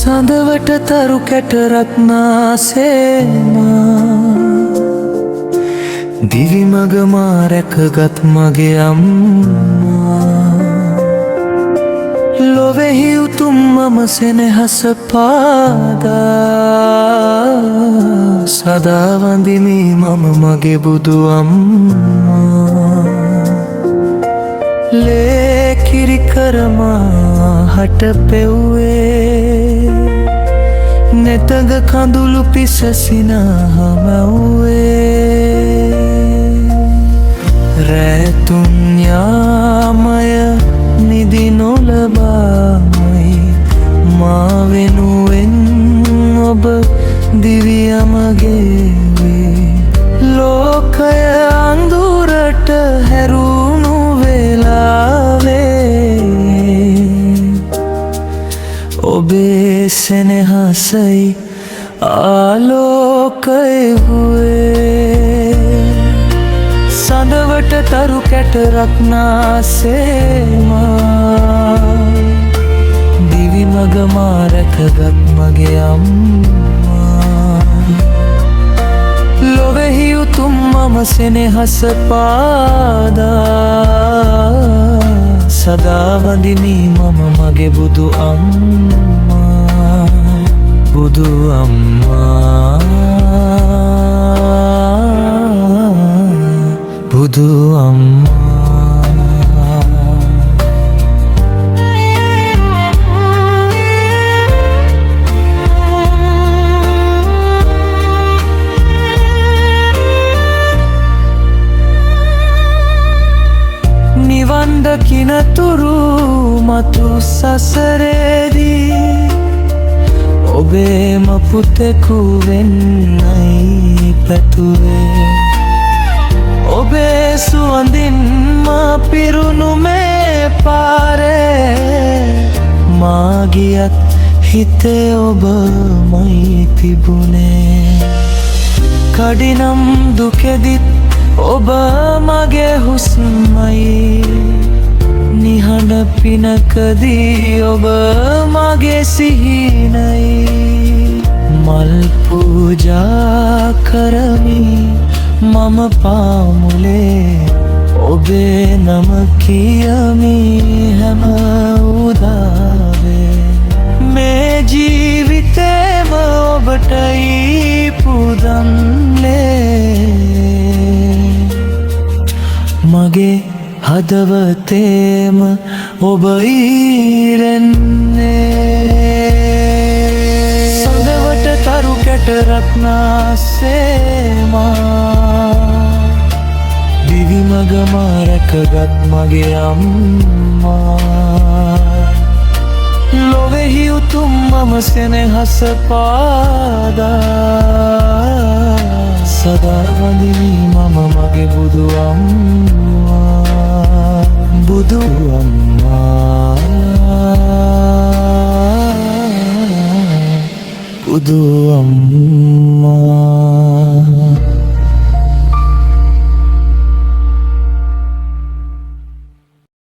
සඳවට තරු කැට රත්නාසේමා දිවිමග මා රැකගත් මගේ අම්මා ලොවෙහි උතුම් මම සෙනෙහස පාදා සදා වඳිමි මම මගේ බුදු අම්මා ලේ කිරි කරමා හට පෙව්වේ නෙතග කඳුළු පිසසිනහ මැව්වේ රැතුන් යාමය නිදි නොලබාමයි මා වෙනුවෙන් ඔබ දිවියමගේවේ ලෝකය අඳුරට හැරුණු වෙලාවේ ඔබේ සෙනෙහසයි ආලෝකය වූයේ සඳවට තරු කැට රත්නාසේමා දිවිමග මා රැකගත් මගේ අම්මා ලොවෙහි උතුම් මම සෙනෙහස පාදා සදා වඳිමි මම මගේ බුදු අම්මා බුදු අම්මා බුදු අම්මා නිවන් දකිනතුරු මතු සසරේදී ඔබේම පුතෙකු වෙන්නයි පැතුවේ ඔබේ සුවඳින් මා පිරුණු මේ පාරේ මා ගියත් හිතේ ඔබමයි තිබුණේ කඩිනම් දුකෙදිත් ඔබ මගේ හුස්මයි නිහඬ පිනකදී ඔබ මගේ සිහිනයි මල් පූජා කරමි මම පාමුලේ ඔබේ නම කියමි හැම උදාවේ මේ ජීවිතේම ඔබටයි පුදන්නේ මගේ හදවතේම ඔබ ඊරෙන්නේ සඳවට තරු කැට රත්නාසේමා දිවිමග මා රැකගත් මගේ අම්මා ලොවෙහි උතුම් මම සෙනෙහස පාදා සදා වඳිමි මම මගේ බුදු අම්මා බුදු අම්මා බුදු අම්මා